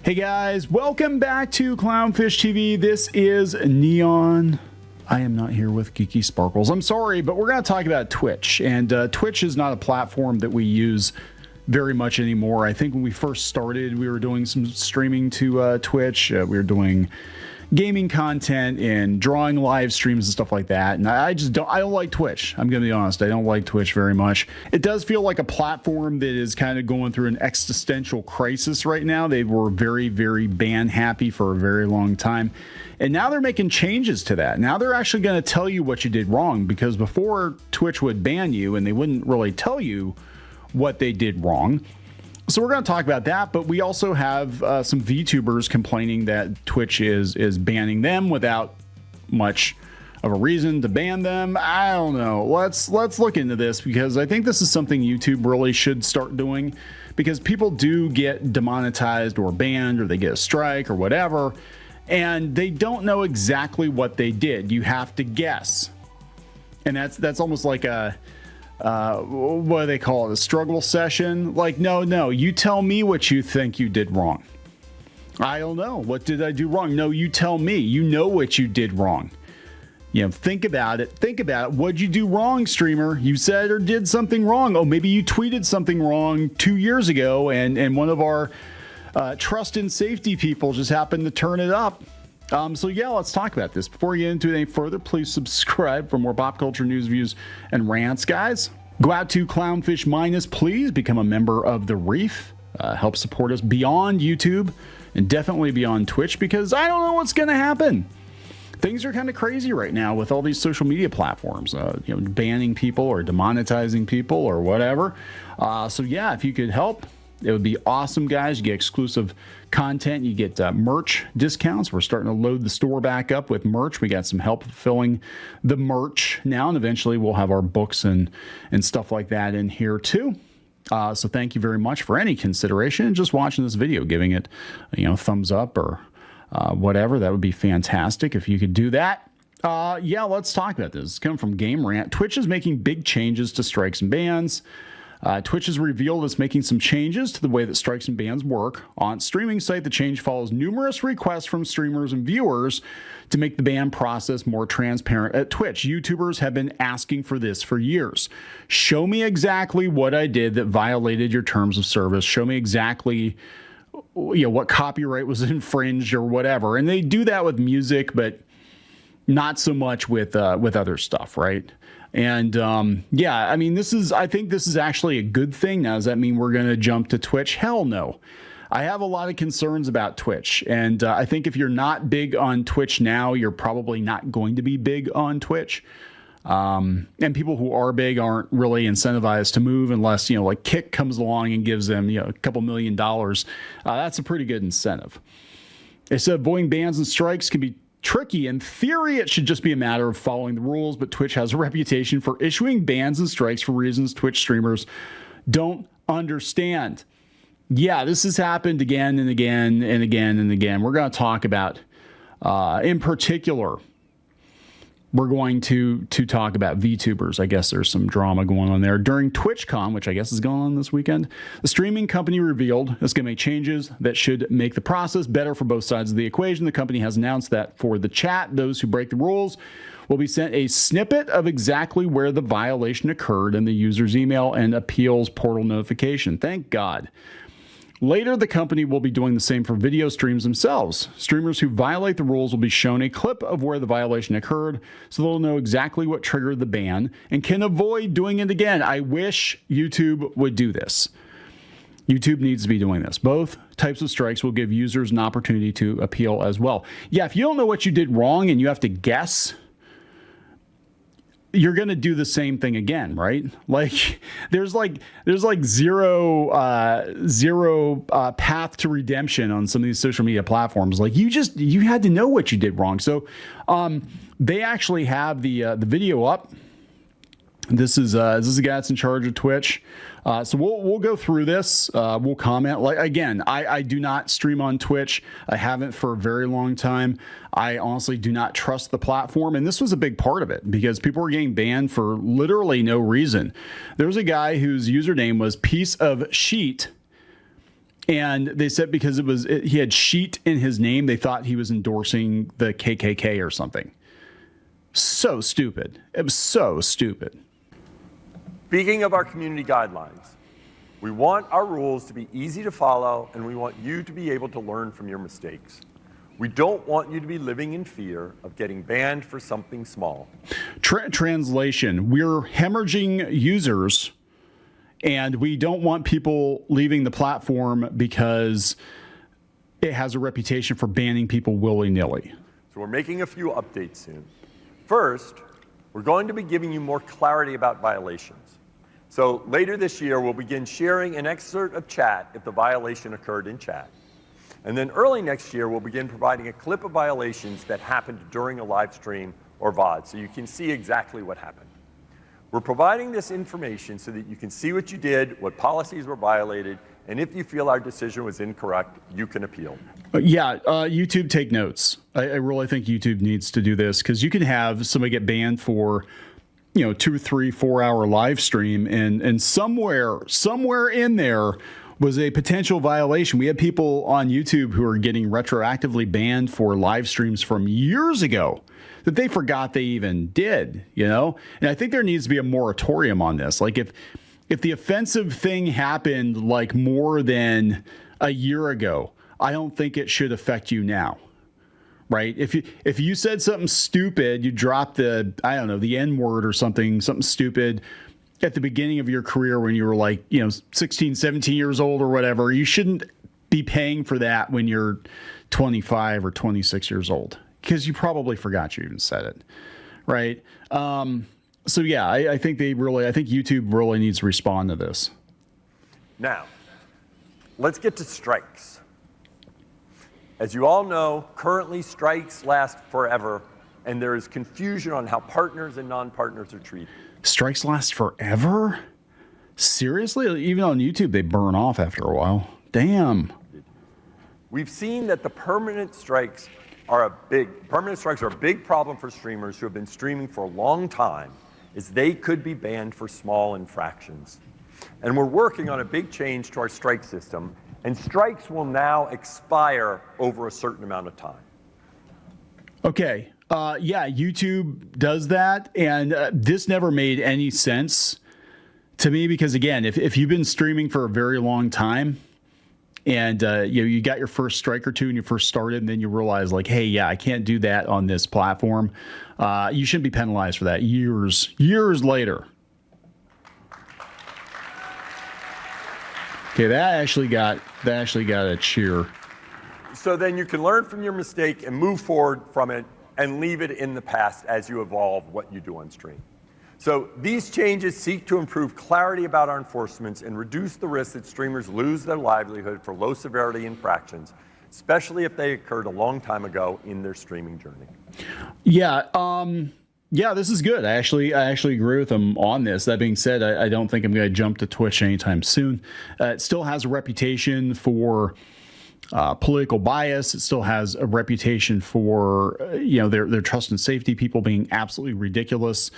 Hey guys, welcome back to Clownfish TV. This is Neon. I am not here with Geeky Sparkles. I'm sorry, but we're going to talk about Twitch. And Twitch is not a platform that we use very much anymore. I think when we first started, we were doing some streaming to Twitch. We were doing gaming content and drawing live streams and stuff like that. And I don't like Twitch. I'm going to be honest. I don't like Twitch very much. It does feel like a platform that is kind of going through an existential crisis right now. They were very, very ban happy for a very long time. And now they're making changes to that. Now they're actually going to tell you what you did wrong, because before Twitch would ban you and they wouldn't really tell you what they did wrong. So we're going to talk about that, but we also have some VTubers complaining that Twitch is banning them without much of a reason to ban them. I don't know. Let's look into this, because I think this is something YouTube really should start doing, because people do get demonetized or banned, or they get a strike or whatever, and they don't know exactly what they did. You have to guess, and that's almost like a what do they call it? A struggle session? Like, no, you tell me what you think you did wrong. I don't know. What did I do wrong? No, you tell me. You know what you did wrong. You know, think about it. Think about it. What'd you do wrong, streamer? You said or did something wrong. Oh, maybe you tweeted something wrong 2 years ago, and one of our trust and safety people just happened to turn it up. So yeah, let's talk about this. Before we get into it any further, please subscribe for more pop culture news, views, and rants, guys. Go out to Clownfish Minus, please become a member of the Reef. Help support us beyond YouTube and definitely beyond Twitch, because I don't know what's going to happen. Things are kind of crazy right now with all these social media platforms, banning people or demonetizing people or whatever. So yeah, if you could help, it would be awesome, guys. You get exclusive content. You get merch discounts. We're starting to load the store back up with merch. We got some help filling the merch now, and eventually we'll have our books and stuff like that in here too. So thank you very much for any consideration and just watching this video, giving it, thumbs up or whatever. That would be fantastic if you could do that. Yeah, let's talk about this. It's coming from Game Rant. Twitch is making big changes to strikes and bans. Twitch has revealed it's making some changes to the way that strikes and bans work. On its streaming site, the change follows numerous requests from streamers and viewers to make the ban process more transparent at Twitch. YouTubers have been asking for this for years. Show me exactly what I did that violated your terms of service. Show me exactly what copyright was infringed or whatever. And they do that with music, but not so much with other stuff, right? And yeah, I mean, I think this is actually a good thing. Now, does that mean we're going to jump to Twitch? Hell no. I have a lot of concerns about Twitch. And I think if you're not big on Twitch now, you're probably not going to be big on Twitch. And people who are big aren't really incentivized to move unless, like Kick comes along and gives them, a couple $1 million. That's a pretty good incentive. They said avoiding bans and strikes can be tricky. In theory, it should just be a matter of following the rules, but Twitch has a reputation for issuing bans and strikes for reasons Twitch streamers don't understand. Yeah, this has happened again and again and again and again. We're going to talk about, in particular, we're going to talk about VTubers. I guess there's some drama going on there. During TwitchCon, which I guess is going on this weekend, the streaming company revealed it's going to make changes that should make the process better for both sides of the equation. The company has announced that for the chat, those who break the rules will be sent a snippet of exactly where the violation occurred in the user's email and appeals portal notification. Thank God. Later, the company will be doing the same for video streams themselves. Streamers who violate the rules will be shown a clip of where the violation occurred, so they'll know exactly what triggered the ban and can avoid doing it again. I wish YouTube would do this. YouTube needs to be doing this. Both types of strikes will give users an opportunity to appeal as well. Yeah, if you don't know what you did wrong and you have to guess, you're going to do the same thing again, right? Like there's zero path to redemption on some of these social media platforms. Like you had to know what you did wrong. So they actually have the video up. This is a guy that's in charge of Twitch. So we'll go through this. We'll comment. Like again, I do not stream on Twitch. I haven't for a very long time. I honestly do not trust the platform, and this was a big part of it because people were getting banned for literally no reason. There was a guy whose username was piece of sheet, And they said because he had sheet in his name, they thought he was endorsing the KKK or something. So stupid. It was so stupid. Speaking of our community guidelines, we want our rules to be easy to follow, and we want you to be able to learn from your mistakes. We don't want you to be living in fear of getting banned for something small. Translation, we're hemorrhaging users, and we don't want people leaving the platform because it has a reputation for banning people willy-nilly. So we're making a few updates soon. First, we're going to be giving you more clarity about violations. So later this year, we'll begin sharing an excerpt of chat if the violation occurred in chat. And then early next year, we'll begin providing a clip of violations that happened during a live stream or VOD, so you can see exactly what happened. We're providing this information so that you can see what you did, what policies were violated, and if you feel our decision was incorrect, you can appeal. YouTube, take notes. I really think YouTube needs to do this, because you can have somebody get banned for 2, 3, 4 hour live stream, and somewhere in there was a potential violation. We had people on YouTube who are getting retroactively banned for live streams from years ago that they forgot they even did, And I think there needs to be a moratorium on this. Like if the offensive thing happened like more than a year ago, I don't think it should affect you now. Right? If you said something stupid, you dropped the N word or something stupid at the beginning of your career when you were like, 16, 17 years old or whatever, you shouldn't be paying for that when you're 25 or 26 years old, because you probably forgot you even said it. Right? So yeah, I think YouTube really needs to respond to this. Now, let's get to strikes. As you all know, currently strikes last forever, and there is confusion on how partners and non-partners are treated. Strikes last forever? Seriously? Even on YouTube, they burn off after a while. Damn. We've seen that the permanent strikes are a big problem for streamers who have been streaming for a long time, as they could be banned for small infractions. And we're working on a big change to our strike system, and strikes will now expire over a certain amount of time. Okay. YouTube does that, and this never made any sense to me, because again, if you've been streaming for a very long time and you got your first strike or two when you first started, and then you realize like, hey, yeah, I can't do that on this platform, you shouldn't be penalized for that years later. Okay, that actually got a cheer. So then you can learn from your mistake and move forward from it and leave it in the past as you evolve what you do on stream. So these changes seek to improve clarity about our enforcements and reduce the risk that streamers lose their livelihood for low severity infractions, especially if they occurred a long time ago in their streaming journey. Yeah, this is good. I actually agree with them on this. That being said, I don't think I'm going to jump to Twitch anytime soon. It still has a reputation for political bias. It still has a reputation for their trust and safety people being absolutely ridiculous.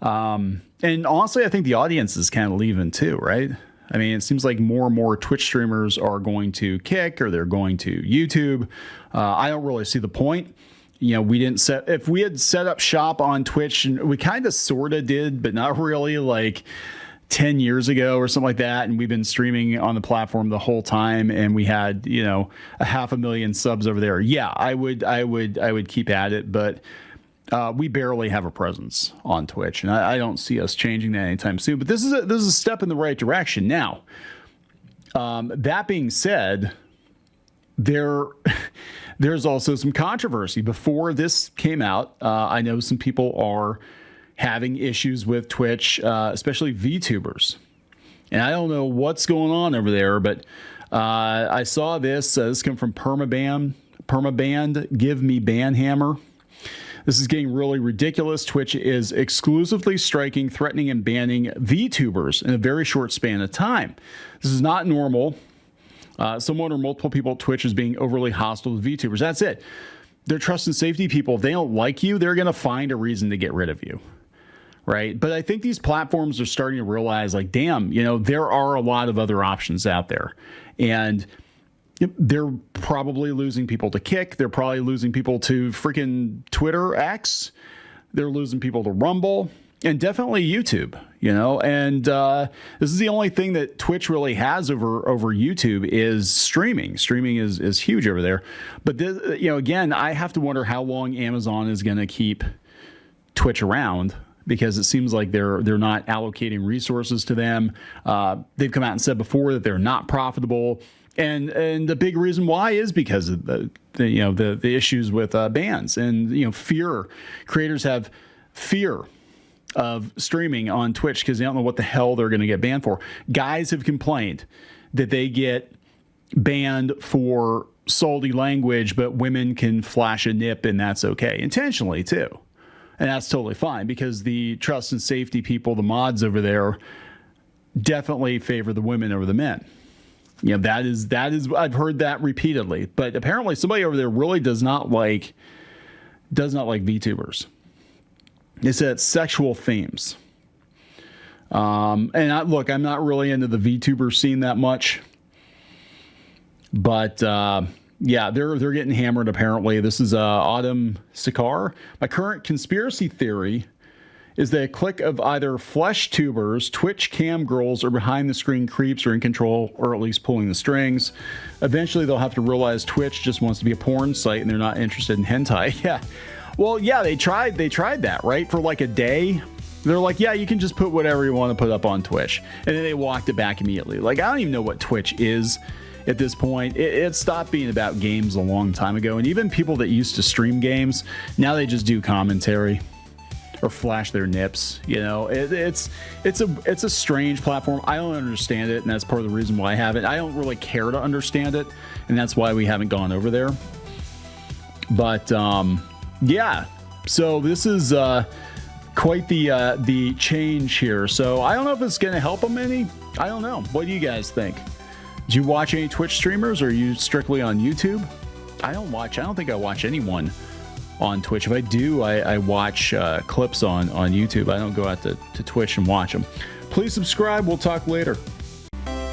And honestly, I think the audience is kind of leaving too, right? I mean, it seems like more and more Twitch streamers are going to Kick or they're going to YouTube. I don't really see the point. If we had set up shop on Twitch, and we kind of sort of did, but not really, like 10 years ago or something like that. And we've been streaming on the platform the whole time, and we had, 500,000 subs over there. Yeah, I would keep at it, but we barely have a presence on Twitch, and I don't see us changing that anytime soon. But this is a step in the right direction. Now, that being said, there's also some controversy. Before this came out, I know some people are having issues with Twitch, especially VTubers. And I don't know what's going on over there, but I saw this. This came from Permaband, Give Me Banhammer. This is getting really ridiculous. Twitch is exclusively striking, threatening, and banning VTubers in a very short span of time. This is not normal. Someone or multiple people at Twitch is being overly hostile to VTubers. That's it. They're trust and safety people. If they don't like you, they're going to find a reason to get rid of you. Right. But I think these platforms are starting to realize, like, damn, there are a lot of other options out there. And Yep, they're probably losing people to Kick. They're probably losing people to freaking Twitter X. They're losing people to Rumble and definitely YouTube, and this is the only thing that Twitch really has over YouTube is streaming. Streaming is huge over there. But this, again, I have to wonder how long Amazon is going to keep Twitch around, because it seems like they're not allocating resources to them. They've come out and said before that they're not profitable. And the big reason why is because of the issues with bans and fear. Creators have fear of streaming on Twitch because they don't know what the hell they're going to get banned for. Guys have complained that they get banned for salty language, but women can flash a nip and that's okay, intentionally too. And that's totally fine because the trust and safety people, the mods over there, definitely favor the women over the men. That is I've heard that repeatedly, but apparently somebody over there really does not like VTubers. They said sexual themes. And I'm not really into the VTuber scene that much, but yeah, they're getting hammered apparently. This is Autumn Sikar. My current conspiracy theory is that a clique of either flesh tubers, Twitch cam girls, or behind the screen creeps are in control, or at least pulling the strings. Eventually they'll have to realize Twitch just wants to be a porn site and they're not interested in hentai. Yeah. Well, yeah, they tried that, right? For like a day. They're like, yeah, you can just put whatever you want to put up on Twitch. And then they walked it back immediately. Like, I don't even know what Twitch is at this point. It stopped being about games a long time ago. And even people that used to stream games, now they just do commentary or flash their nips. It's a strange platform. I don't understand it, and that's part of the reason why I haven't. I don't really care to understand it, and that's why we haven't gone over there. But yeah, so this is quite the change here. So I don't know if it's going to help them any. I don't know. What do you guys think? Do you watch any Twitch streamers, or are you strictly on YouTube? I don't think I watch anyone on Twitch. If I do, I watch clips on YouTube. I don't go out to Twitch and watch them. Please subscribe. We'll talk later.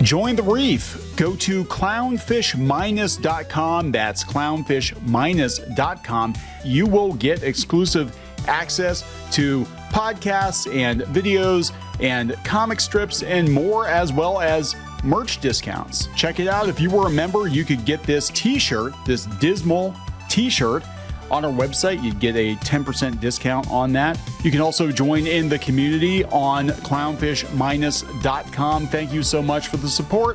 Join the reef. Go to clownfish-.com. That's clownfish-.com. You will get exclusive access to podcasts and videos and comic strips and more, as well as merch discounts. Check it out. If you were a member, you could get this t-shirt, this dismal t-shirt, on our website. You'd get a 10% discount on that. You can also join in the community on clownfish-.com. Thank you so much for the support.